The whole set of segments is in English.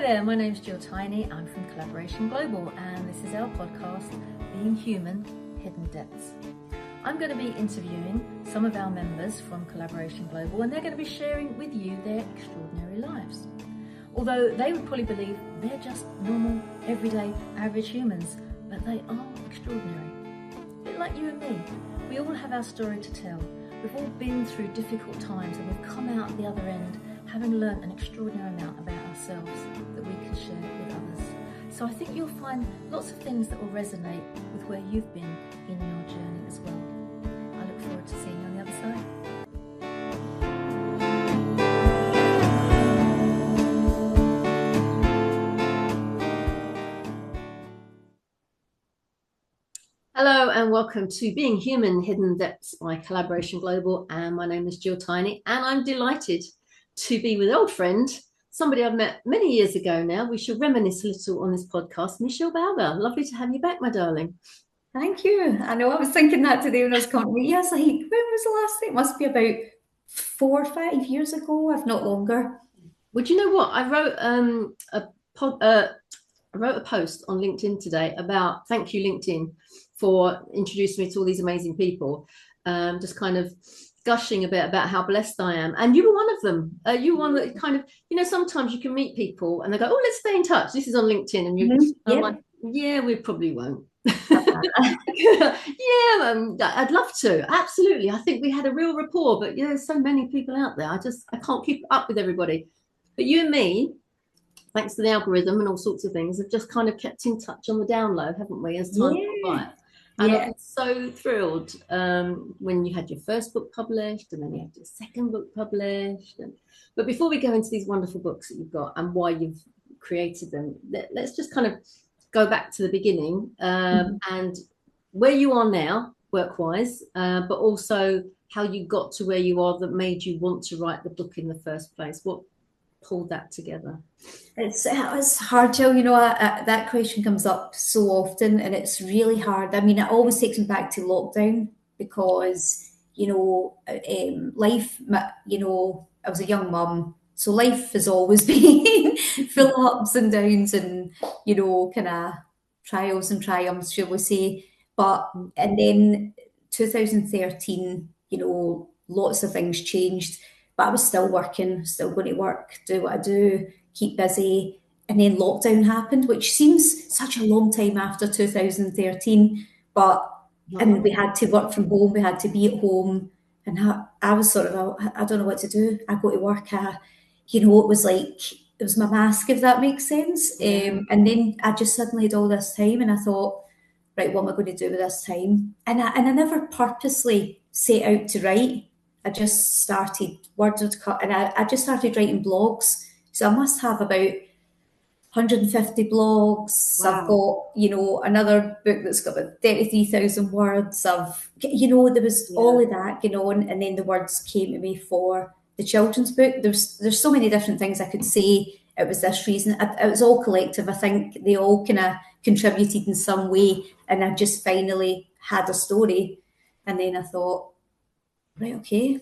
there, my name's Gill Tiney. I'm from Collaboration Global, and this is our podcast, Being Human, Hidden Depths. I'm going to be interviewing some of our members from Collaboration Global, and they're going to be sharing with you their extraordinary lives. Although they would probably believe they're just normal, everyday, average humans, but they are extraordinary. A bit like you and me. We all have our story to tell. We've all been through difficult times, and we've come out the other end having learned an extraordinary amount about ourselves that we can share with others. So I think you'll find lots of things that will resonate with where you've been in your journey as well. I look forward to seeing you on the other side. Hello and welcome to Being Human, Hidden Depths by Collaboration Global, and my name is Gill Tiney, and I'm delighted to be with old friend, somebody I've met many years ago now. We shall reminisce a little on this podcast. Michelle Bauge, lovely to have you back, my darling. Thank you. I know I was thinking that today when I was coming. Yes, like, when was the last thing? It must be about 4 or 5 years ago, if not longer. Well, do you know what? I wrote a post on LinkedIn today about thank you, LinkedIn, for introducing me to all these amazing people. Just kind of gushing a bit about how blessed I am, and you were one of them. You were one that kind of, you know, sometimes you can meet people and they go, "Oh, let's stay in touch." This is on LinkedIn, and I'm like, "Yeah, we probably won't." I'd love to. Absolutely, I think we had a real rapport. But yeah, there's so many people out there. I can't keep up with everybody. But you and me, thanks to the algorithm and all sorts of things, have just kind of kept in touch on the down low, haven't we? As time goes by. And I'm so thrilled when you had your first book published, and then you had your second book published. But before we go into these wonderful books that you've got and why you've created them, let's just kind of go back to the beginning and where you are now, work-wise, but also how you got to where you are that made you want to write the book in the first place. What pulled that together? It's hard, Jill. You know, that question comes up so often, and it's really hard. I mean, it always takes me back to lockdown because, you know, life, you know, I was a young mum, so life has always been full of ups and downs and, you know, kind of trials and triumphs, shall we say. And then 2013, you know, lots of things changed, but I was still working, still going to work, do what I do, keep busy. And then lockdown happened, which seems such a long time after 2013, and we had to work from home, we had to be at home. And I was sort of, I don't know what to do. I go to work, you know, it was my mask, if that makes sense. And then I just suddenly had all this time, and I thought, right, what am I going to do with this time? And I never purposely set out to write. I just started, words would cut, and I just started writing blogs. So I must have about 150 blogs. Wow. I've got, you know, another book that's got about 33,000 words. You know, there was all of that going on, and then the words came to me for the children's book. There's so many different things I could say. It was this reason. It was all collective. I think they all kind of contributed in some way, and I just finally had a story. And then I thought, right, okay,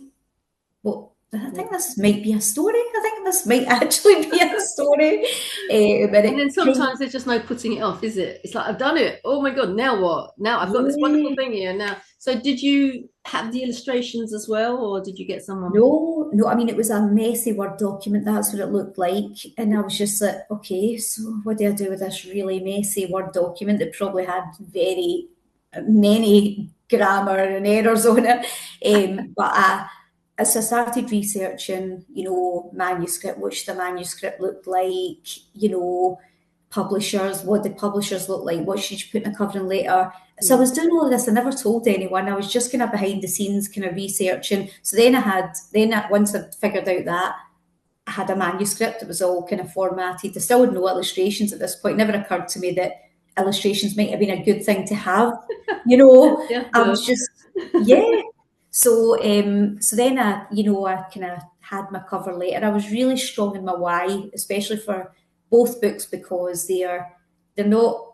well, I think this might be a story. I think this might actually be a story. And then sometimes there's just no putting it off, is it? It's like, I've done it. Oh my God, now what? Now I've got this wonderful thing here now. So did you have the illustrations as well, or did you get someone? No, I mean, it was a messy Word document. That's what it looked like. And I was just like, okay, so what do I do with this really messy Word document that probably had very many grammar and errors on it? So I started researching, you know, manuscript, what the manuscript looked like, you know, publishers, what did publishers look like, what should you put in a covering letter. So I was doing all of this. I never told anyone. I was just kind of behind the scenes kind of researching. So once I'd figured out that, I had a manuscript that was all kind of formatted. I still had no illustrations at this point. It never occurred to me that illustrations might have been a good thing to have, you know. I was just, So then I kind of had my cover letter. I was really strong in my why, especially for both books, because they're not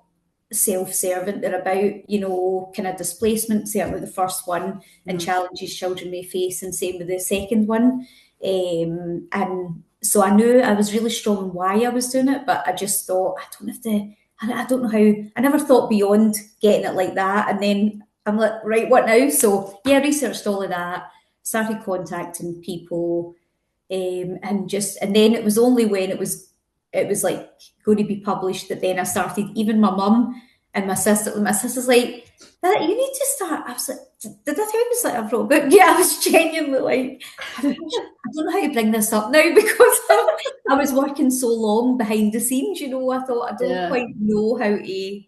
self-serving. They're about, you know, kind of displacement, certainly the first one, and challenges children may face, and same with the second one. And So I knew I was really strong on why I was doing it, but I just thought, I don't have to, I don't know how, I never thought beyond getting it like that. And then I'm like, right, what now? So yeah, I researched all of that, started contacting people, and then it was only when it was like going to be published that then I started. Even my mum and my sister's like, that you need to start. I was like, did I tell you like I wrote a book? Yeah, I was genuinely like, I don't know how to bring this up now because I was working so long behind the scenes. I thought I don't Yeah. quite know how to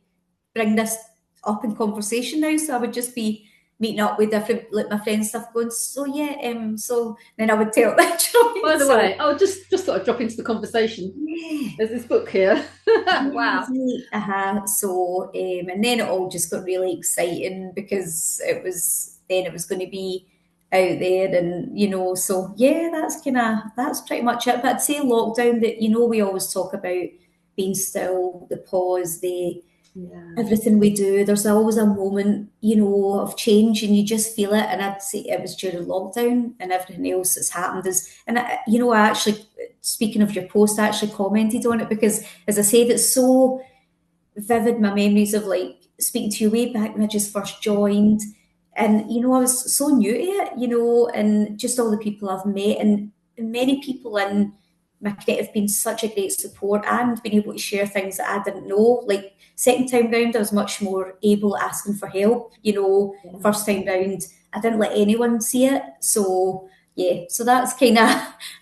bring this up in conversation now. So I would just be meeting up with different, like my friends stuff, going, so yeah, so then I would tell that By joy. the So way, I'll just sort of drop into the conversation. yeah. There's this book here. Yeah, Wow. right. So, and then it all just got really exciting because it was going to be out there, and so yeah, that's pretty much it. But I'd say lockdown, that we always talk about being still, the pause, the Yeah. everything we do. There's always a moment, of change, and you just feel it. And I'd say it was during lockdown, and everything else that's happened I actually, speaking of your post, I actually commented on it because, as I said, it's so vivid, my memories of like speaking to you way back when I just first joined. And, I was so new to it, and just all the people I've met, and many people in my credit have been such a great support and been able to share things that I didn't know. Like, second time round, I was much more able asking for help. Yeah. First time round, I didn't let anyone see it. So, yeah, so that's kind of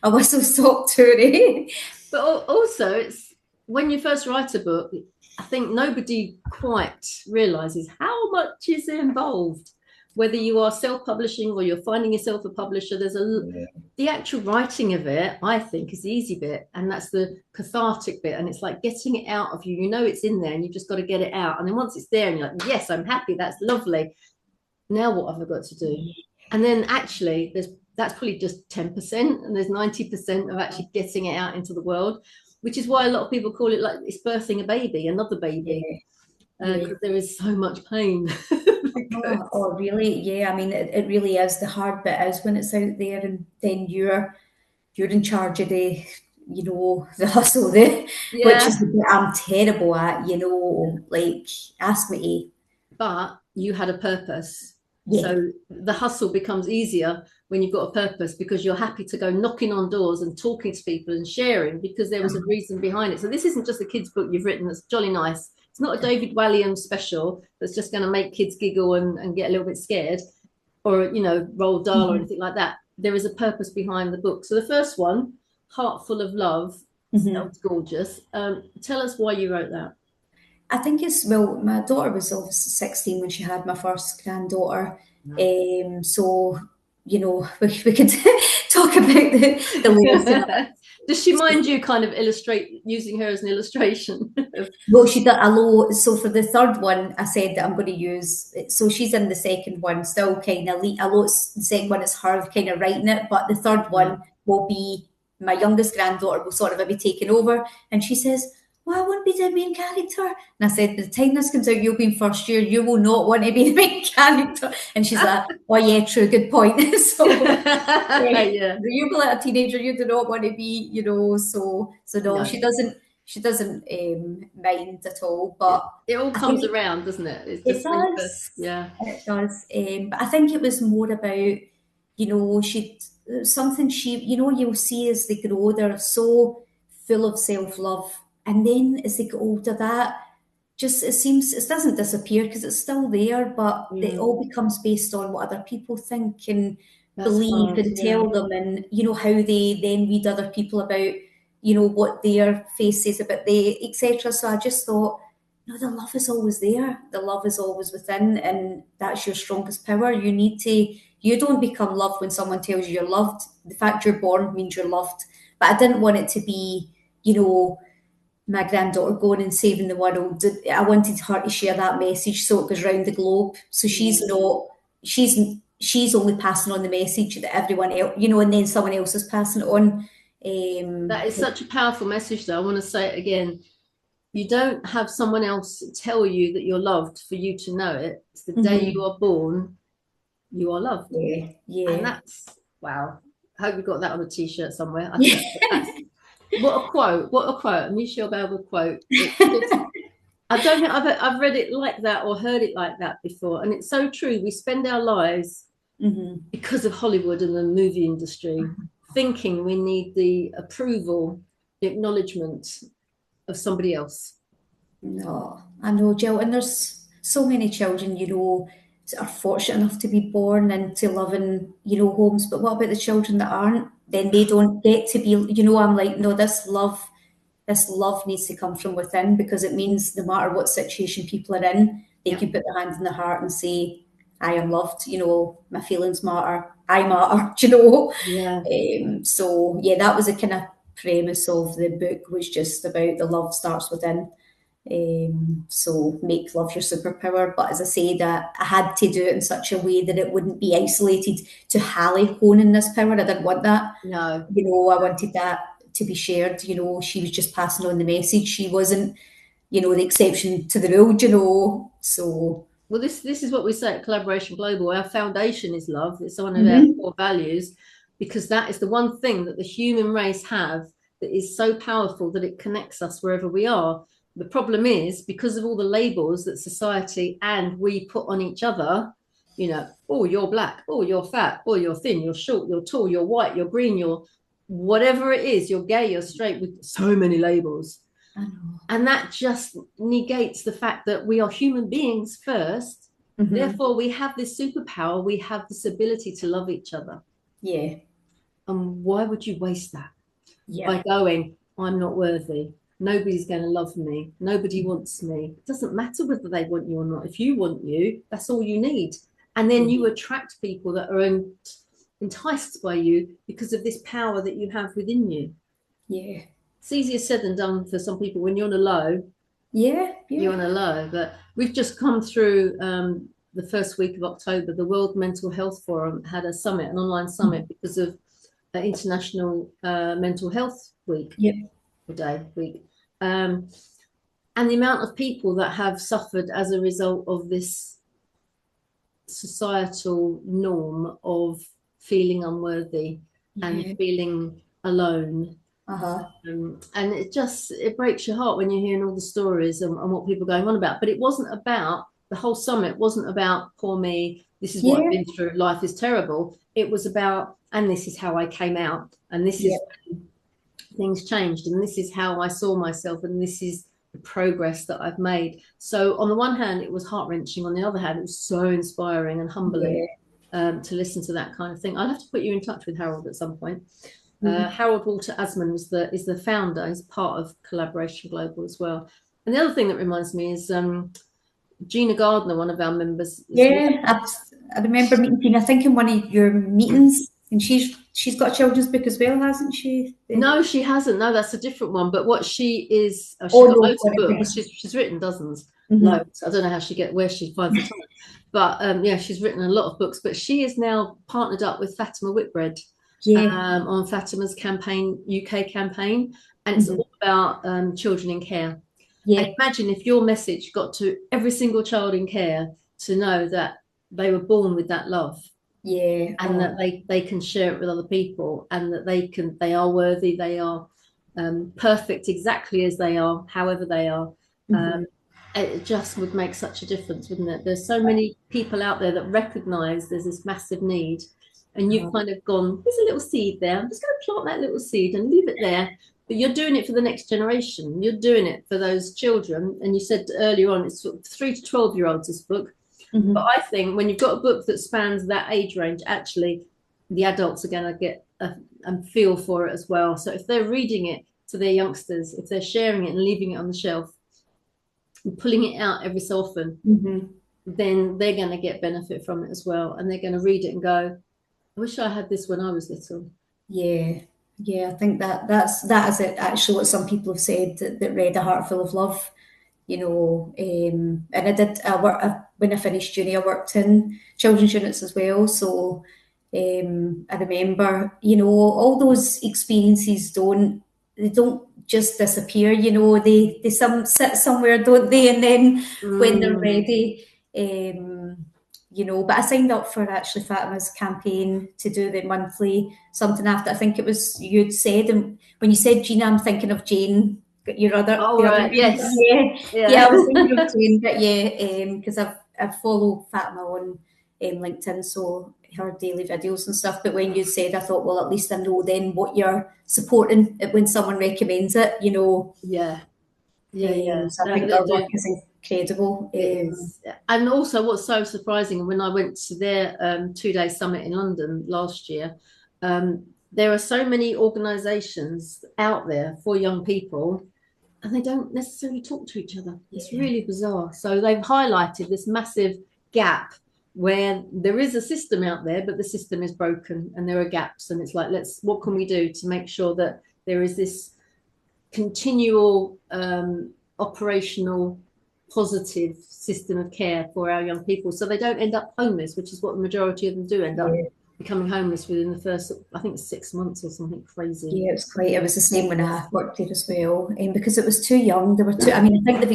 a whistle stop tour, eh? But also, it's when you first write a book, I think nobody quite realizes how much is involved. Whether you are self-publishing or you're finding yourself a publisher, the actual writing of it, I think, is the easy bit, and that's the cathartic bit. And it's like getting it out of you. You know it's in there, and you've just got to get it out. And then once it's there, and you're like, yes, I'm happy. That's lovely. Now what have I got to do? And then actually, that's probably just 10%, and there's 90% of actually getting it out into the world, which is why a lot of people call it like it's birthing a baby, another baby, because there is so much pain. Oh, really? Yeah, I mean, it really is. The hard bit is when it's out there, and then you're in charge of the hustle, which is Yeah, the bit I'm terrible at. Like, ask me but you had a purpose. yeah, So the hustle becomes easier when you've got a purpose, because you're happy to go knocking on doors and talking to people and sharing because there was a reason behind it. So this isn't just a kid's book you've written that's jolly nice. It's not a David Walliams special that's just going to make kids giggle and get a little bit scared, or Roald Dahl or Mhm. anything like that. There is a purpose behind the book. So the first one, Heart Full of Love, Mhm. sounds gorgeous. Tell us why you wrote that. I think well, my daughter was obviously 16 when she had my first granddaughter. So, we could talk about the latest. Does she mind you kind of illustrate, using her as an illustration? Well, she did a low. So for the third one, I said that I'm going to use. So she's in the second one, still kind of a low. The second one is her kind of writing it, but the third Yeah. one will be my youngest granddaughter will sort of be taking over. And she says, "Well, I won't be the main character." And I said, "By the time this comes out, you'll be in first year. You will not want to be the main character." And she's like, "Oh yeah, true, good point." So yeah, Yeah. you be like a teenager, you do not want to be, so no, No. she doesn't mind at all. But It all I comes think around, doesn't it? It's it just when you does. first, yeah. It does. But I think it was more about, she something you'll see as they grow, they're so full of self-love. And then as they get older, that just it doesn't disappear because it's still there, but it Mm, all becomes based on what other people think and that's believe hard, and yeah. tell them, and how they then read other people about what their face says about they, etc. So I just thought, no, the love is always there, the love is always within, and that's your strongest power. You don't become loved when someone tells you you're loved. The fact you're born means you're loved. But I didn't want it to be, my granddaughter going and saving the world. I wanted her to share that message so it goes round the globe. So she's Mm. not, she's only passing on the message that everyone else, and then someone else is passing it on. That is such a powerful message, though. I want to say it again. You don't have someone else tell you that you're loved for you to know it. It's the day you Mhm. are born, you are loved. Yeah, And yeah. that's, wow. I hope you got that on a t-shirt somewhere. I think that's what a quote. Michelle Bauge quote. I don't think I've read it like that or heard it like that before, and it's so true. We spend our lives because of Hollywood and the movie industry thinking we need the approval, the acknowledgement of somebody else. No, I know, Jill, and there's so many children, you know, that are fortunate enough to be born into loving, you know, homes. But what about the children that aren't? Then they don't get to be, you know, I'm like, no, this love needs to come from within, because it means no matter what situation people are in, they can put their hand in the heart and say, I am loved, you know, my feelings matter, I matter, you know. So yeah, that was the kind of premise of the book, was just about the love starts within. So make love your superpower. But as I say, that I had to do it in such a way that it wouldn't be isolated to Hallie honing this power. I didn't want that. No. You know, I wanted that to be shared. You know, she was just passing on the message. She wasn't, you know, the exception to the rule, you know. So well, this is what we say at Collaboration Global. Our foundation is love. It's one of our core values, because that is the one thing that the human race have that is so powerful that it connects us wherever we are. The problem is, because of all the labels that society and we put on each other, you know, oh, you're black, oh, you're fat, oh, you're thin, you're short, you're tall, you're white, you're green, you're whatever it is, you're gay, you're straight, with so many labels. And that just negates the fact that we are human beings first. Therefore, we have this superpower. We have this ability to love each other. Yeah. And why would you waste that by going, I'm not worthy? Nobody's going to love me. Nobody wants me. It doesn't matter whether they want you or not. If you want you, that's all you need. And then you attract people that are enticed by you because of this power that you have within you. Yeah. It's easier said than done for some people. When you're on a low, you're on a low. But we've just come through the first week of October. The World Mental Health Forum had a summit, an online summit, because of International Mental Health Week. Week. And the amount of people that have suffered as a result of this societal norm of feeling unworthy and feeling alone. And it breaks your heart when you're hearing all the stories and what people are going on about. But it wasn't about, the whole summit wasn't about poor me, this is what I've been through, life is terrible. It was about, and this is how I came out, and this is when things changed, and this is how I saw myself, and this is the progress that I've made. So on the one hand, it was heart-wrenching. On the other hand, it was so inspiring and humbling to listen to that kind of thing. I'll have to put you in touch with Harold at some point. Harold Walter Asman is the founder. He's part of Collaboration Global as well. And the other thing that reminds me is Gina Gardner, one of our members. I remember meeting Gina, I think, in one of your meetings, and she's got a children's book as well, hasn't she? No, she hasn't. No, that's a different one. But what she is, she's got loads of books. She's written dozens, loads. I don't know where she finds the time. But she's written a lot of books. But she is now partnered up with Fatima Whitbread on Fatima's campaign, UK campaign, and it's all about children in care. And imagine if your message got to every single child in care to know that they were born with that love. And that they can share it with other people, and that they are worthy, they are perfect exactly as they are, however they are. It just would make such a difference, wouldn't it? There's so many people out there that recognize there's this massive need, and you've kind of gone, there's a little seed there, I'm just going to plant that little seed and leave it there. But you're doing it for the next generation, you're doing it for those children. And you said earlier on, it's 3 to 12-year-olds, this book. But I think when you've got a book that spans that age range, actually the adults are going to get a feel for it as well. So if they're reading it to their youngsters, if they're sharing it and leaving it on the shelf and pulling it out every so often, then they're going to get benefit from it as well. And they're going to read it and go, I wish I had this when I was little. I think that is it, actually, what some people have said that read A Heart Full of Love. You know, and I did when I finished uni, I worked in children's units as well. So I remember, you know, all those experiences don't just disappear. You know, they sit somewhere, don't they? And then when they're ready, you know, but I signed up for actually Fatima's campaign to do the monthly something after, I think it was you'd said, and when you said Gina, I'm thinking of Jane, your other, Oh, the right. other, Yes. yeah, I was thinking of Jane, but yeah, because I follow Fatima on LinkedIn, so her daily videos and stuff. But when you said, I thought, well, at least I know then what you're supporting when someone recommends it, you know. Yeah. So I think They're our work is incredible. It is. And also what's so surprising, when I went to their 2-day summit in London last year, there are so many organisations out there for young people, and they don't necessarily talk to each other. It's really bizarre. So they've highlighted this massive gap where there is a system out there, but the system is broken and there are gaps. And it's like, what can we do to make sure that there is this continual operational positive system of care for our young people, so they don't end up homeless, which is what the majority of them do end up becoming homeless within the first, I think, 6 months or something crazy. Yeah, it was the same when I worked there as well, because it was too young. There were I think they've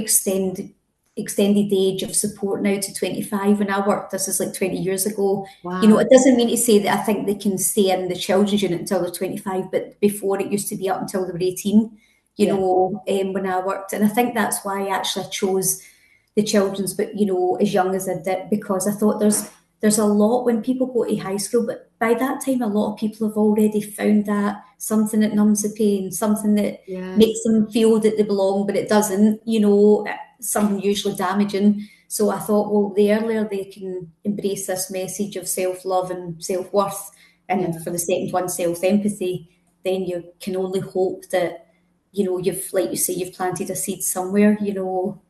extended the age of support now to 25. When I worked, this is like 20 years ago. Wow. You know, it doesn't mean to say that I think they can stay in the children's unit until they're 25, but before it used to be up until they were 18, you know, when I worked. And I think that's why actually I chose the children's, but, you know, as young as I did, because I thought there's a lot when people go to high school, but by that time, a lot of people have already found that something that numbs the pain, something that makes them feel that they belong, but it doesn't, you know, something usually damaging. So I thought, well, the earlier they can embrace this message of self-love and self-worth, and for the second one, self-empathy, then you can only hope that, you know, like you say, you've planted a seed somewhere, you know.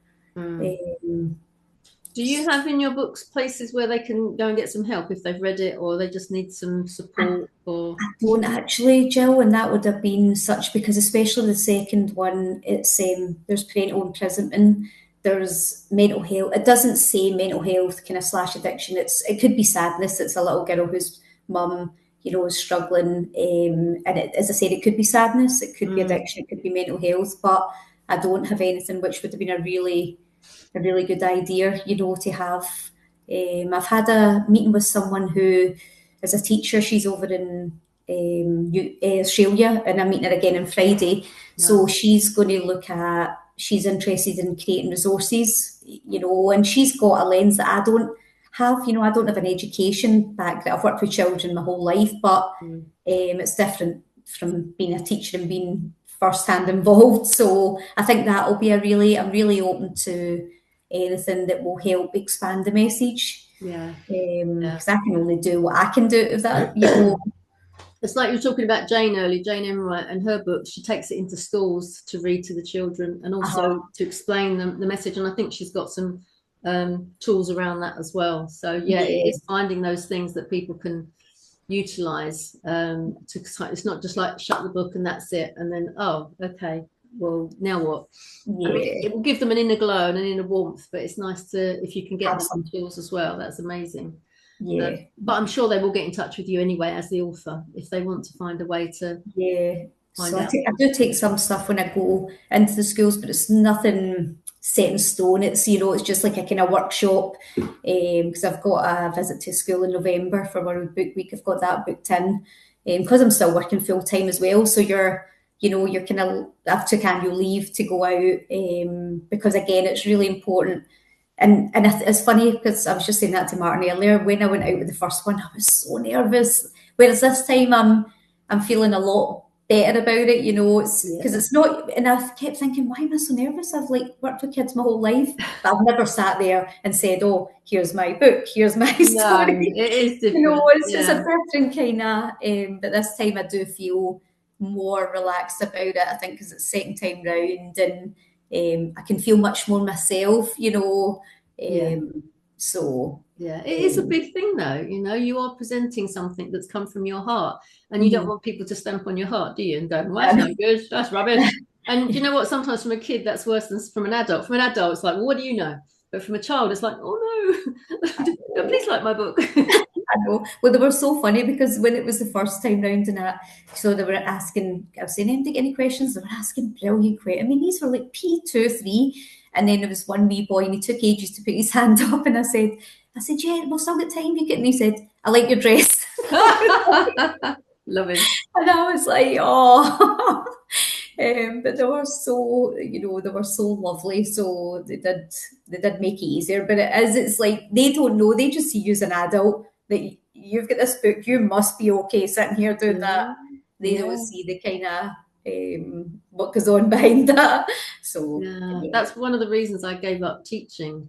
Do you have in your books places where they can go and get some help if they've read it, or they just need some support? Or I don't actually, Jill, and that would have been such, because especially the second one, it's there's parental imprisonment, there's mental health. It doesn't say mental health kind of / addiction. It could be sadness. It's a little girl whose mum, you know, is struggling, and as I said, it could be sadness, it could be addiction, it could be mental health. But I don't have anything, which would have been a really good idea, you know, to have. I've had a meeting with someone who is a teacher. She's over in Australia, and I'm meeting her again on Friday. So she's going to she's interested in creating resources, you know, and she's got a lens that I don't have. You know, I don't have an education background. I've worked with children my whole life, but it's different from being a teacher and being first-hand involved. So I think that'll be I'm really open to anything that will help expand the message. Because I can only do what I can do with that, you know. It's like you were talking about Jane earlier, Jane Enright, and her book. She takes it into schools to read to the children, and also to explain the message. And I think she's got some tools around that as well. So it's finding those things that people can utilize. It's not just like shut the book and that's it, and then okay, well, now what? I mean, it will give them an inner glow and an inner warmth, but it's nice if you can get some tools as well. That's amazing. But I'm sure they will get in touch with you anyway as the author if they want to find a way to find out. I do take some stuff when I go into the schools, but it's nothing set in stone. It's, you know, it's just like a kind of workshop, because I've got a visit to school in November for World Book Week. I've got that booked in, because I'm still working full time as well. So you're kind of, I've took annual leave to go out, because again, it's really important. And it's funny because I was just saying that to Martin earlier. When I went out with the first one, I was so nervous. Whereas this time I'm feeling a lot better about it, you know. It's because it's not, and I kept thinking, why am I so nervous? I've like worked with kids my whole life, but I've never sat there and said, oh, here's my book, here's my story. It is different. You know, it's a different kind of, but this time I do feel more relaxed about it, I think, because it's second time round, and I can feel much more myself, you know. So it is a big thing though, you know. You are presenting something that's come from your heart, and you don't want people to stamp on your heart, do you, and go, well, that's no good, that's rubbish. And you know what, sometimes from a kid that's worse than from an adult. From an adult it's like, well, what do you know? But from a child it's like, oh no, please like my book. I know. Well, they were so funny because when it was the first time round and so they were asking, I was saying, any questions? They were asking brilliant questions. I mean, these were like P2, 3, And then there was one wee boy and he took ages to put his hand up, and I said, yeah, we've still got time, you get. And he said, I like your dress. Love it. And I was like, oh. But they were so, they were so lovely. So they did make it easier. But it's like, they don't know. They just see you as an adult, that you've got this book, you must be okay sitting here doing that. They don't see the kind of what goes on behind that. So that's one of the reasons I gave up teaching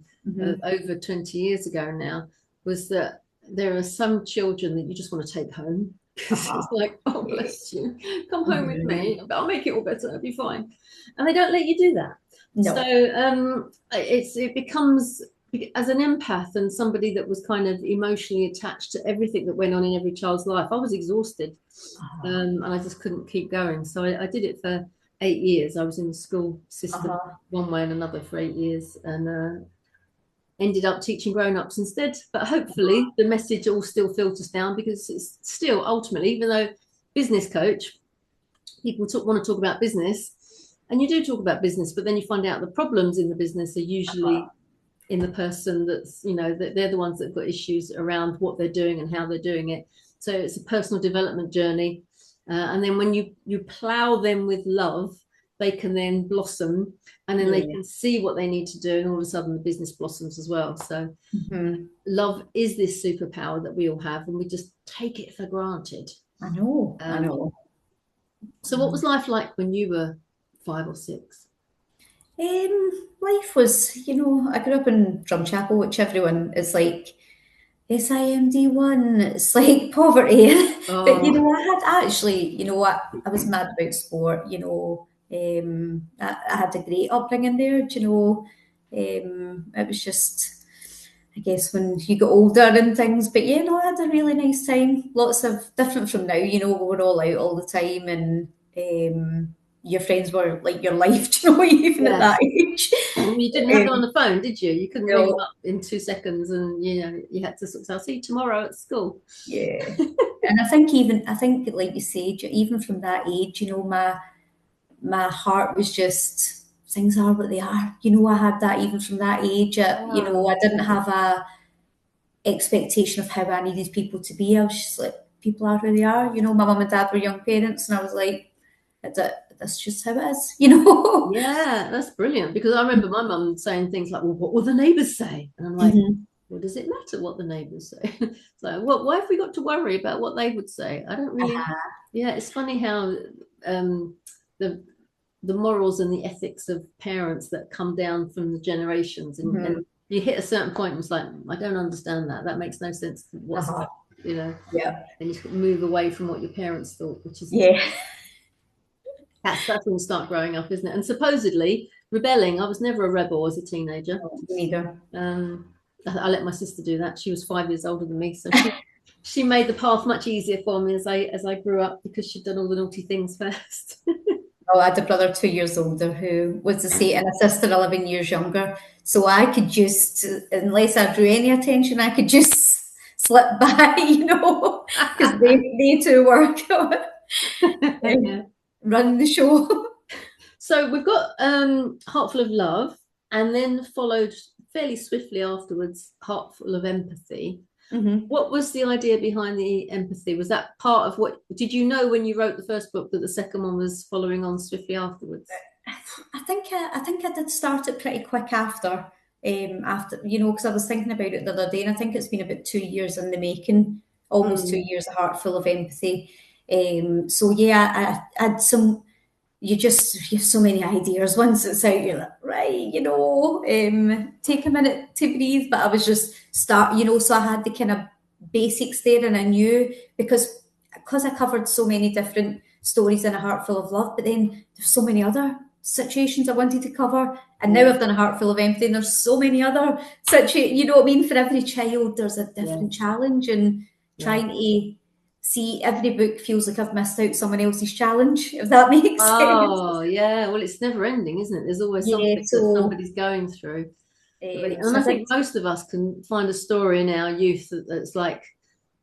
over 20 years ago now, was that there are some children that you just want to take home. It's like, oh, bless you, come home with me, I'll make it all better, it'll be fine. And they don't let you do that. No. So it becomes, as an empath and somebody that was kind of emotionally attached to everything that went on in every child's life, I was exhausted. And I just couldn't keep going. So I did it for 8 years. I was in the school system one way and another for 8 years, and ended up teaching grown-ups instead. But hopefully the message all still filters down, because it's still ultimately, even though business coach, people want to talk about business, and you do talk about business, but then you find out the problems in the business are usually in the person that's, that they're the ones that have got issues around what they're doing and how they're doing it. So it's a personal development journey. And then when you plow them with love, they can then blossom, and then they can see what they need to do, and all of a sudden the business blossoms as well. So love is this superpower that we all have, and we just take it for granted. I know. So what was life like when you were 5 or 6? Life was, I grew up in Drumchapel, which everyone is like, SIMD1, it's like poverty. But I had actually, I was mad about sport. I had a great upbringing there. It was just, I guess, when you get older and things. But I had a really nice time. Lots of different from now. We were all out all the time, and your friends were like your life, even at that age. You didn't have it on the phone, did you? You couldn't ring them up in 2 seconds, and you had to sort of say, I'll see you tomorrow at school. Yeah. And I think like you said, even from that age, my heart was just, things are what they are. I had that even from that age. I didn't have a expectation of how I needed people to be. I was just like, people are who they are. My mum and dad were young parents, and I was like, that's just how it is, Yeah, that's brilliant, because I remember my mum saying things like, well, what will the neighbours say? And I'm like, well, does it matter what the neighbours say? So why have we got to worry about what they would say? I don't really. Yeah, it's funny how the morals and the ethics of parents that come down from the generations, and you hit a certain point and it's like, I don't understand that makes no sense whatsoever. And you move away from what your parents thought, which is that's when you start growing up, isn't it? And supposedly rebelling. I was never a rebel as a teenager. Neither. I let my sister do that. She was 5 years older than me, so she made the path much easier for me as I grew up, because she'd done all the naughty things first. I had a brother 2 years older who was the same, and a sister 11 years younger. So I could just, unless I drew any attention, I could just slip by, because they two were running the show. So we've got Heartful of Love, and then followed fairly swiftly afterwards Heartful of Empathy. What was the idea behind the empathy? Was that part of what, did you know when you wrote the first book that the second one was following on swiftly afterwards? I think I did start it pretty quick after, because I was thinking about it the other day, and I think it's been about 2 years in the making, almost 2 years, of Heartful of Empathy. I had some. You have so many ideas. Once it's out, you're like, right, take a minute to breathe. But I was just so I had the kind of basics there, and I knew, because I covered so many different stories in A Heartful of Love, but then there's so many other situations I wanted to cover. And now I've done A Heartful of Empathy, and there's so many other situations, for every child, there's a different challenge, and trying to see every book feels like I've missed out someone else's challenge, if that makes sense. Oh, yeah. Well, it's never ending, isn't it? There's always something that somebody's going through. And I think most of us can find a story in our youth that's like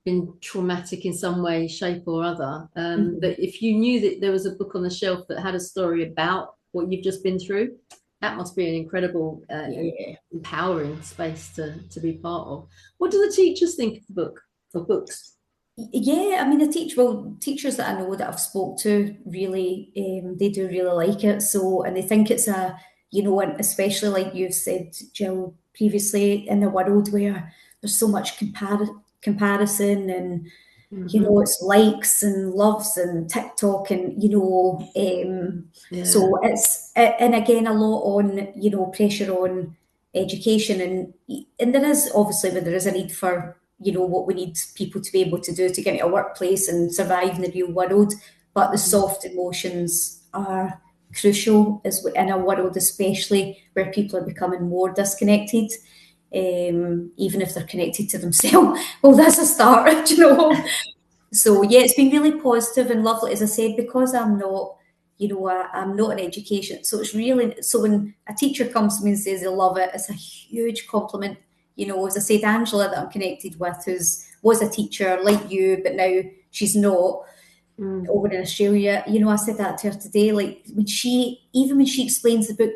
been traumatic in some way, shape or other. But if you knew that there was a book on the shelf that had a story about what you've just been through, that must be an incredible, empowering space to be part of. What do the teachers think of the book, of books? Yeah, I mean, teachers that I know that I've spoke to really, they do really like it. So, and they think it's a, you know, and especially like you've said, Jill, previously, in a world where there's so much comparison and, you know, it's likes and loves and TikTok and, you know, so it's, and again, a lot on, you know, pressure on education, and there is obviously, where there is a need for, you know, what we need people to be able to do to get into a workplace and survive in the real world, but the soft emotions are crucial as in a world, especially where people are becoming more disconnected, even if they're connected to themselves. Well, that's a start, you know. So yeah, it's been really positive and lovely, as I said, because I'm not, you know, I'm not in education. So it's really, so when a teacher comes to me and says they love it, it's a huge compliment. You know, as I said, Angela, that I'm connected with, was a teacher like you, but now she's not, over in Australia. You know, I said that to her today, like when she explains the book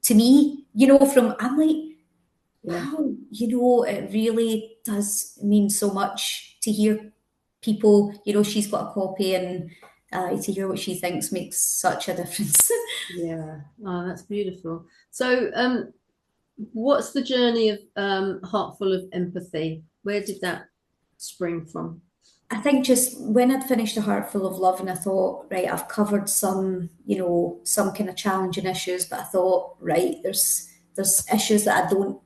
to me, you know, I'm like, wow, you know, it really does mean so much to hear people, you know, she's got a copy, and to hear what she thinks makes such a difference. Yeah, oh, that's beautiful. So what's the journey of Heartful of Empathy? Where did that spring from? I think just when I'd finished A Heart Full of Love, and I thought, right, I've covered some, you know, some kind of challenging issues, but I thought, right, there's issues that I don't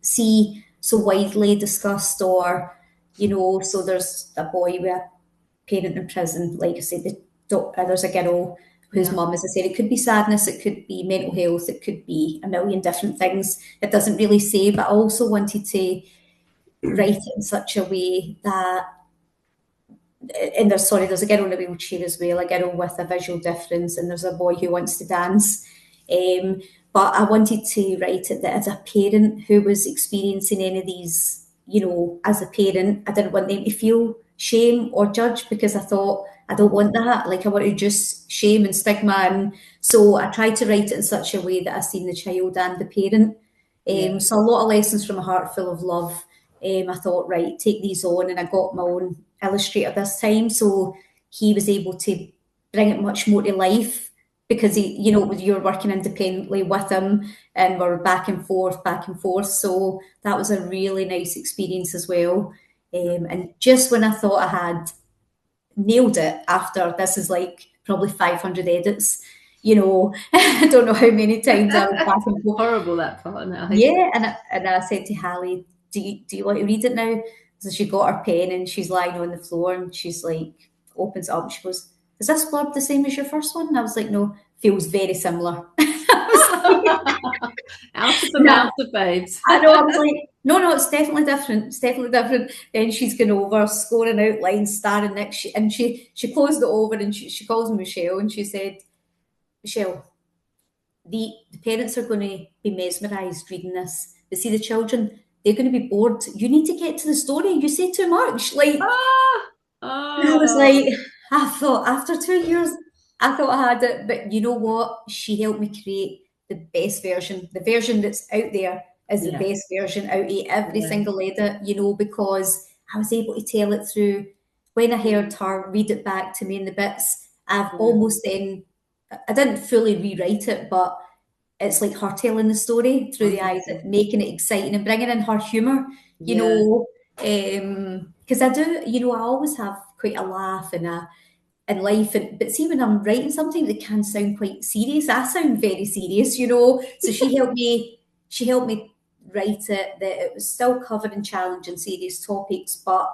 see so widely discussed, or, you know, so there's a boy with a parent in prison, like I said, there's a girl whose mum, as I said, it could be sadness, it could be mental health, it could be a million different things. It doesn't really say, but I also wanted to write it in such a way that, and there's a girl in a wheelchair as well, a girl with a visual difference, and there's a boy who wants to dance. But I wanted to write it that as a parent who was experiencing any of these, you know, as a parent, I didn't want them to feel shame or judge, because I thought, I don't want that. Like, I want to just shame and stigma. And so I tried to write it in such a way that I seen the child and the parent. So a lot of lessons from A Heart Full of Love. I thought, right, take these on, and I got my own illustrator this time, so he was able to bring it much more to life, because he, you know, you're working independently with him, and we're back and forth. So that was a really nice experience as well. And just when I thought I had nailed it, after this is like probably 500 edits, you know, I don't know how many times I was back and forth. Horrible, that part now. Yeah, and I said to Hallie, do you want to read it now? So she got her pen, and she's lying on the floor, and she's like, opens it up, she goes, is this blurb the same as your first one? And I was like, no, feels very similar. Out of the mouth of babes. I know, I was like, no, it's definitely different. Then she's going over, scoring out lines, starring next, and she closed it over, and she calls me Michelle, and she said, Michelle, the parents are going to be mesmerised reading this. But see, the children, they're going to be bored. You need to get to the story. You say too much. Like, I was like, I thought after 2 years, I thought I had it. But you know what? She helped me create the best version. The version that's out there is the best version out of every single edit, you know, because I was able to tell it through. When I heard her read it back to me in the bits, I've almost then, I didn't fully rewrite it, but it's like her telling the story through the eyes, making it exciting and bringing in her humour, you know, because I do, you know, I always have quite a laugh in life, but see, when I'm writing something that can sound quite serious, I sound very serious, you know. So she helped me write it that it was still covering challenging serious topics, but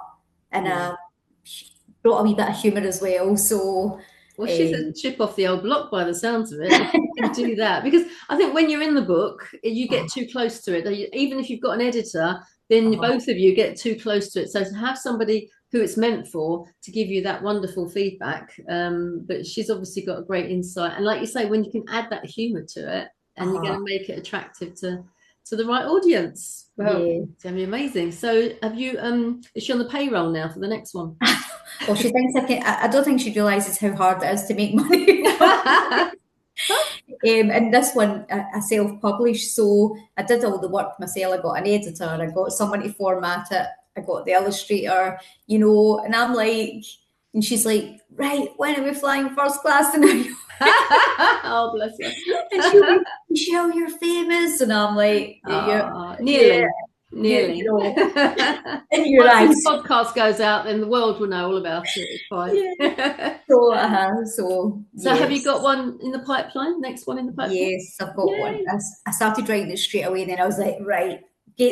brought a wee bit of humour as well. So well, she's a chip off the old block by the sounds of it. You can do that, because I think when you're in the book, you get too close to it. Even if you've got an editor, then both of you get too close to it. So to have somebody who it's meant for to give you that wonderful feedback, but she's obviously got a great insight. And like you say, when you can add that humour to it, and you're going to make it attractive to the right audience, well, it's going to be amazing. So have you? Is she on the payroll now for the next one? Well, she thinks I don't think she realises how hard it is to make money. And this one I self-published, so I did all the work myself. I got an editor, I got someone to format it, I got the illustrator, you know, and I'm like, and she's like, right, when are we flying first class to New York? Oh, bless her. And she'll be, Michelle, you're famous. And I'm like, nearly. You know, in your Once eyes. this podcast goes out, then the world will know all about it. It's fine. Yeah. So yes. Have you got one in the pipeline? Next one in the pipeline? Yes, I've got one. I started writing it straight away, and then I was like, right,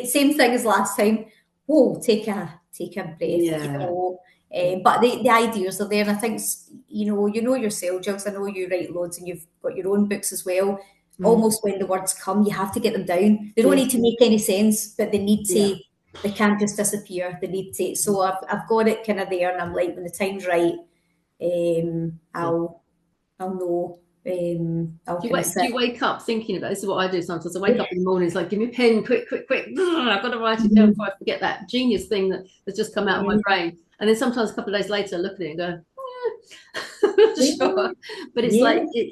same thing as last time. Whoa, take a breath, you know. But the ideas are there, and I think, you know yourself, Jules. I know you write loads, and you've got your own books as well. Almost when the words come, you have to get them down. They don't need to make any sense, but they need to. They can't just disappear. They need to. So I've got it kind of there, and I'm like, when the time's right, I'll know. Do you wake up thinking about this? Is what I do sometimes. I wake up in the morning, it's like, give me a pen, quick. I've got to write it down before I forget that genius thing that has just come out of my brain. And then sometimes a couple of days later, I look at it and go, sure. But it's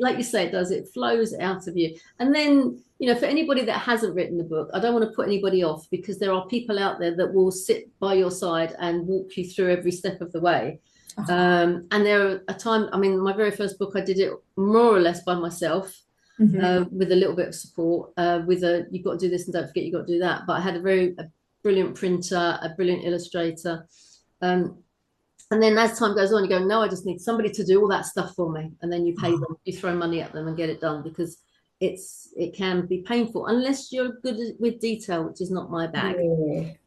like you say, it flows out of you. And then, you know, for anybody that hasn't written the book, I don't want to put anybody off, because there are people out there that will sit by your side and walk you through every step of the way. And there are a time, I mean, my very first book, I did it more or less by myself, with a little bit of support, you've got to do this and don't forget you've got to do that. But I had a brilliant printer, a brilliant illustrator. And then as time goes on, you go, no, I just need somebody to do all that stuff for me. And then you pay them, you throw money at them and get it done, because it can be painful unless you're good with detail, which is not my bag.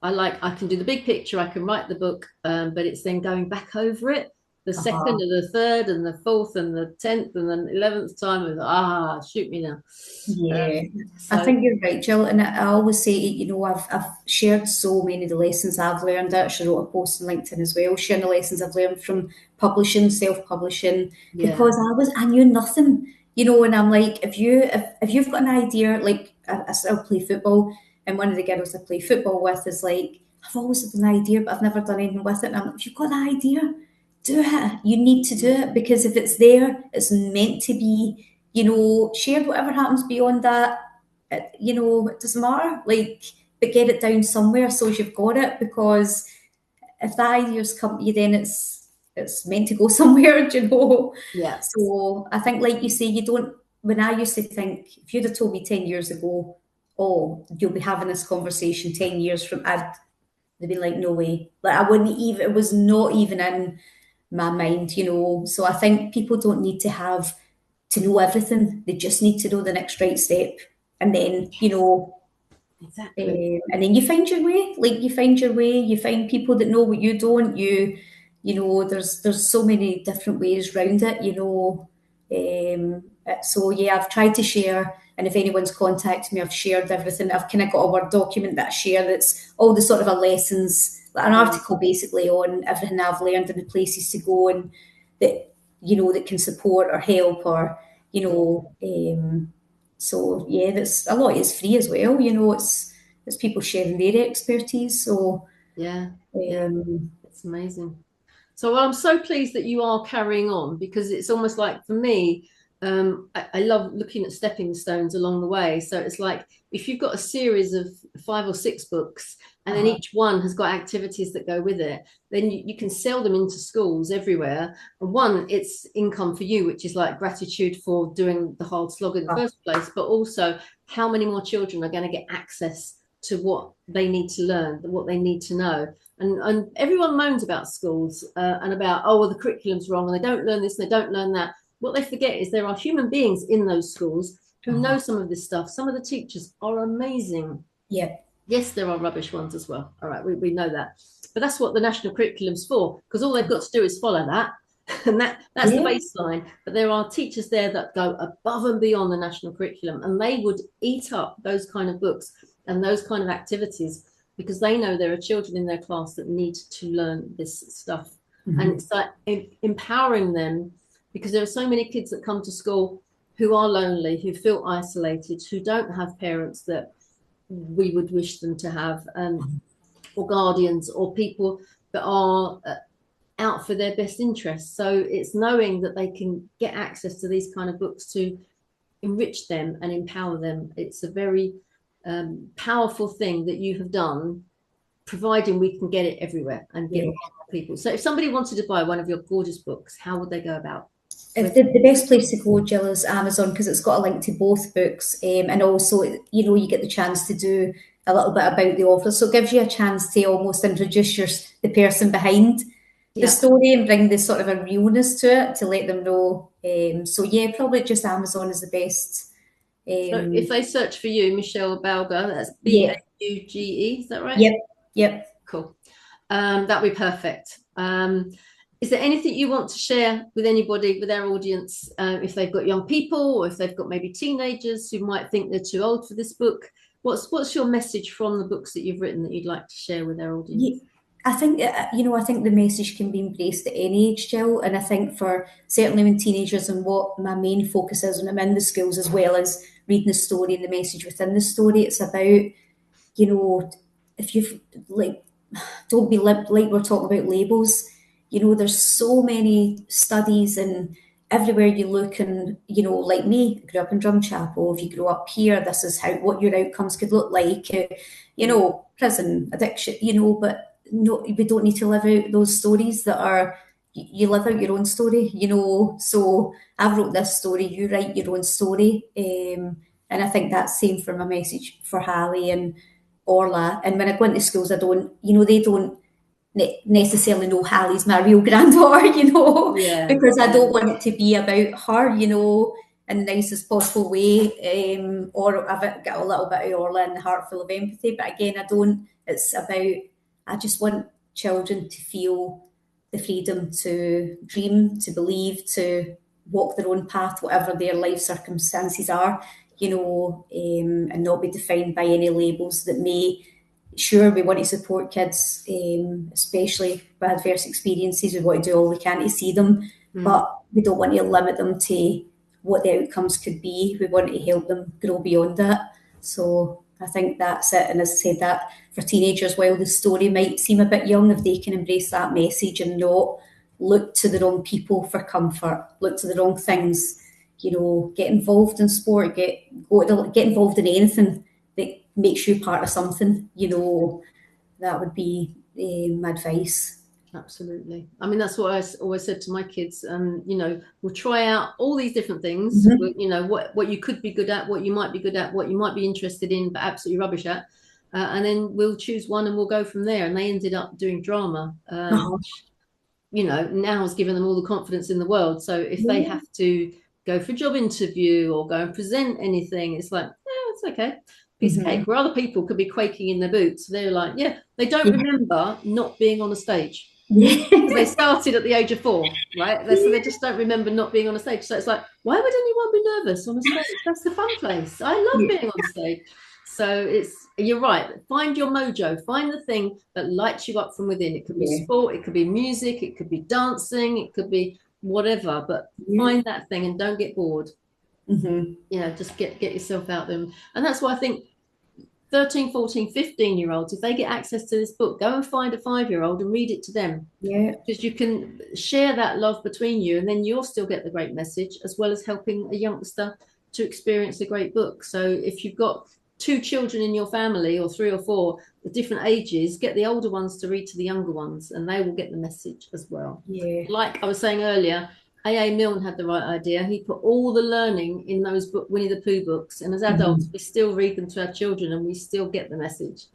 I can do the big picture, I can write the book, but it's then going back over it the second and the third and the fourth and the 10th and the 11th time, and shoot me now. I think you're right, Jill, and I always say, you know, I've shared so many of the lessons I've learned. I actually wrote a post on LinkedIn as well, sharing the lessons I've learned from publishing, self-publishing, because I knew nothing, you know. And I'm like, if you've got an idea, like I still play football, and one of the girls I play football with is like, I've always had an idea, but I've never done anything with it. And I'm like, if you've got an idea, do it. You need to do it, because if it's there, it's meant to be, you know, shared. Whatever happens beyond that, you know, it doesn't matter. Like, but get it down somewhere so you've got it, because if the ideas come to you, then it's meant to go somewhere, you know. Yeah. So I think, like you say, when I used to think, if you'd have told me 10 years ago, oh, you'll be having this conversation 10 years from, they'd be like, no way. Like, I wouldn't even, it was not even in my mind, you know. So I think people don't need to know everything. They just need to know the next right step, and then, you know, and then you find your way. Like, you find your way. You find people that know what you don't. You know, there's so many different ways around it, you know. So yeah, I've tried to share, and if anyone's contacted me, I've shared everything. I've kind of got a Word document that I share that's all the sort of lessons, like an article basically on everything I've learned and the places to go, and that, you know, that can support or help, or, you know. So yeah, that's a lot is free as well, you know. It's people sharing their expertise. So it's amazing. So I'm so pleased that you are carrying on, because it's almost like, for me, I love looking at stepping stones along the way. So it's like, if you've got a series of 5 or 6 books, and then each one has got activities that go with it, then you can sell them into schools everywhere. And one, it's income for you, which is like gratitude for doing the hard slog in the first place, but also how many more children are going to get access to what they need to learn, what they need to know. And everyone moans about schools and about, oh, well, the curriculum's wrong, and they don't learn this and they don't learn that. What they forget is there are human beings in those schools who know some of this stuff. Some of the teachers are amazing. Yeah. Yes, there are rubbish ones as well. All right, we know that. But that's what the national curriculum's for, because all they've got to do is follow that. And that's the baseline. But there are teachers there that go above and beyond the national curriculum, and they would eat up those kind of books and those kind of activities, because they know there are children in their class that need to learn this stuff. And it's like empowering them, because there are so many kids that come to school who are lonely, who feel isolated, who don't have parents that we would wish them to have, or guardians, or people that are out for their best interests. So it's knowing that they can get access to these kind of books to enrich them and empower them. It's a very powerful thing that you have done, providing we can get it everywhere and get it to people. So if somebody wanted to buy one of your gorgeous books, how would they go about? The best place to go, Jill, is Amazon, because it's got a link to both books, and also, you know, you get the chance to do a little bit about the author, so it gives you a chance to almost introduce the person behind the story and bring the sort of a realness to it, to let them know. So yeah, probably just Amazon is the best. So if they search for you, Michelle Bauge, that's Bauge, is that right? Yep. Cool. That'd be perfect. Is there anything you want to share with anybody, with our audience, if they've got young people, or if they've got maybe teenagers who might think they're too old for this book? What's your message from the books that you've written that you'd like to share with our audience? Yeah, I think, I think the message can be embraced at any age, Jill. And I think for certainly when teenagers, and what my main focus is when I'm in the schools, as well as reading the story and the message within the story, it's about, you know, if you've don't be like we're talking about labels. You know, there's so many studies and everywhere you look, and, you know, like me, I grew up in Drumchapel. If you grow up here, this is what your outcomes could look like. You know, prison, addiction, you know, but no, we don't need to live out those stories that are, you live out your own story, you know. So I wrote this story, you write your own story. And I think that's same for my message for Hallie and Orla. And when I go into schools, I don't, you know, they don't necessarily know Hallie's my real granddaughter, you know, because I don't want it to be about her, you know, in the nicest possible way. Or I've got a little bit of Orla and the heart full of empathy, but again, it's about, I just want children to feel the freedom to dream, to believe, to walk their own path, whatever their life circumstances are, you know, and not be defined by any labels that may. Sure, we want to support kids, especially with adverse experiences. We want to do all we can to see them, but we don't want to limit them to what the outcomes could be. We want to help them grow beyond that. So I think that's it. And as I said, that for teenagers, while the story might seem a bit young, if they can embrace that message and not look to the wrong people for comfort, look to the wrong things, you know, get involved in sport, get involved in anything that makes you part of something, you know, that would be my advice. Absolutely. I mean, that's what I always said to my kids. You know, we'll try out all these different things, you know, what you could be good at, what you might be good at, what you might be interested in, but absolutely rubbish at. And then we'll choose one and we'll go from there. And they ended up doing drama, which, you know, now has given them all the confidence in the world. So if they have to go for a job interview or go and present anything, it's like, yeah, it's okay. Piece of cake. Where other people could be quaking in their boots, they're like, they don't remember not being on a stage. They started at the age of 4, right? So they just don't remember not being on a stage. So it's like, why would anyone be nervous on a stage? That's the fun place. I love being on stage. So you're right. Find your mojo. Find the thing that lights you up from within. It could be sport, it could be music, it could be dancing, it could be whatever. But find that thing and don't get bored. You know, just get yourself out there. And that's why I think 13, 14, 15-year-olds, if they get access to this book, go and find a 5-year-old and read it to them. Because you can share that love between you, and then you'll still get the great message, as well as helping a youngster to experience a great book. So if you've got 2 children in your family, or 3 or 4 at different ages, get the older ones to read to the younger ones, and they will get the message as well. Like I was saying earlier, A.A. Milne had the right idea. He put all the learning in those Winnie the Pooh books, and as adults, we still read them to our children, and we still get the message.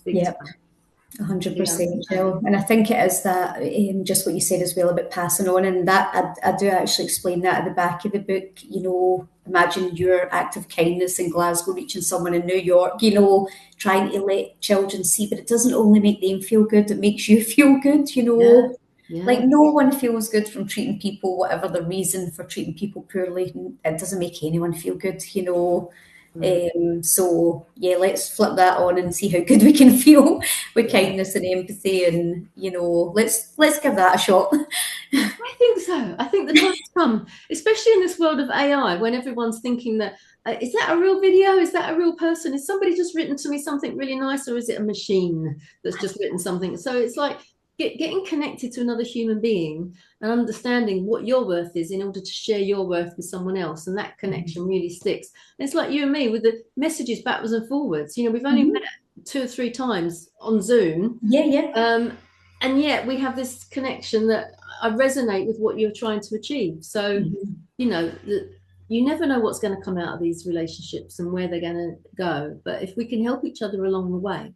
100%, Jill. And I think it is that, just what you said as well about passing on, and that I do actually explain that at the back of the book. You know, imagine your act of kindness in Glasgow reaching someone in New York, you know, trying to let children see, but it doesn't only make them feel good, it makes you feel good, you know. Like, no one feels good from treating people, whatever the reason for treating people poorly. It doesn't make anyone feel good, you know. So let's flip that on and see how good we can feel with kindness and empathy, and, you know, let's give that a shot. I think so. I think the time's come, especially in this world of AI, when everyone's thinking that is that a real video? Is that a real person? Is somebody just written to me something really nice, or is it a machine that's just written something? So it's like, getting connected to another human being and understanding what your worth is in order to share your worth with someone else, and that connection really sticks. And it's like you and me with the messages backwards and forwards. You know, we've only met 2 or 3 times on Zoom. And yet we have this connection that I resonate with what you're trying to achieve. So, you know, you never know what's going to come out of these relationships and where they're going to go. But if we can help each other along the way,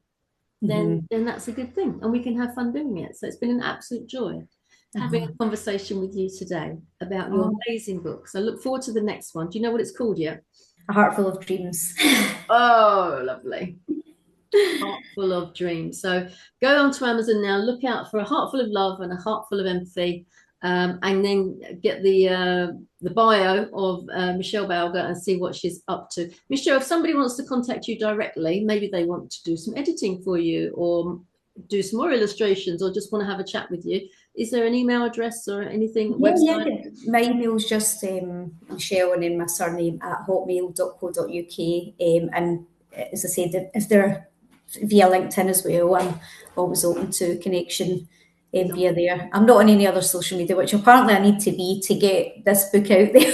then that's a good thing, and we can have fun doing it. So it's been an absolute joy having a conversation with you today about your amazing books. I look forward to the next one. Do you know what it's called yet? A Heart Full of Dreams. Oh, lovely. Heart Full of Dreams. So go on to Amazon now, look out for A Heart Full of Love and A Heart Full of Empathy, and then get the bio of Michelle Bauge and see what she's up to. Michelle, if somebody wants to contact you directly, maybe they want to do some editing for you or do some more illustrations or just want to have a chat with you, is there an email address or anything? Yeah. My email is just Michelle and then my surname at hotmail.co.uk. And as I said, if they're via LinkedIn as well, I'm always open to connection via there. I'm not on any other social media, which apparently I need to be to get this book out there.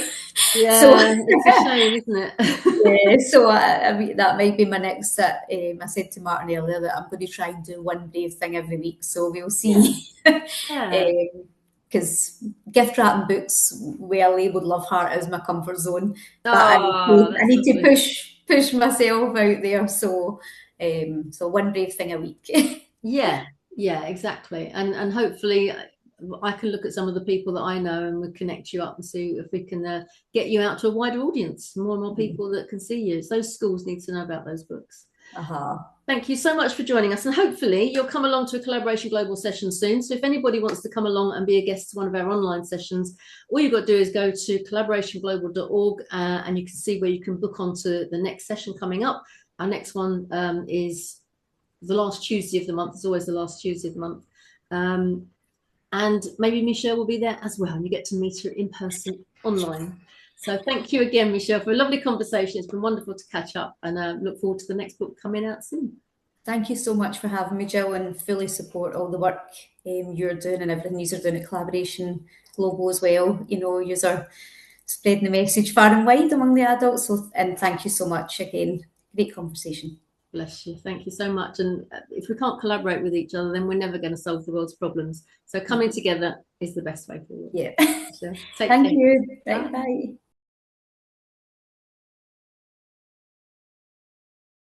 Yeah, so, it's a shame, isn't it? So I mean, that might be my next. I said to Martin earlier that I'm going to try and do one brave thing every week. So we'll see. Because gift wrapping books, well labelled Love Heart is my comfort zone. But I need to push myself out there. So one brave thing a week. Yeah, exactly. And hopefully I can look at some of the people that I know and we'll connect you up and see if we can get you out to a wider audience, more and more people that can see you. So those schools need to know about those books. Thank you so much for joining us, and hopefully you'll come along to a Collaboration Global session soon. So if anybody wants to come along and be a guest to one of our online sessions, all you've got to do is go to collaborationglobal.org and you can see where you can book onto the next session coming up. Our next one is the last Tuesday of the month. It's always the last Tuesday of the month. And maybe Michelle will be there as well, and you get to meet her in person online. So thank you again, Michelle, for a lovely conversation. It's been wonderful to catch up, and look forward to the next book coming out soon. Thank you so much for having me, Gill, and fully support all the work you're doing and everything you're doing at Collaboration Global as well. You know, you're spreading the message far and wide among the adults. So, and thank you so much again. Great conversation. Bless you. Thank you so much. And if we can't collaborate with each other, then we're never going to solve the world's problems. So coming together is the best way forward. Yeah. So, thank you. Bye.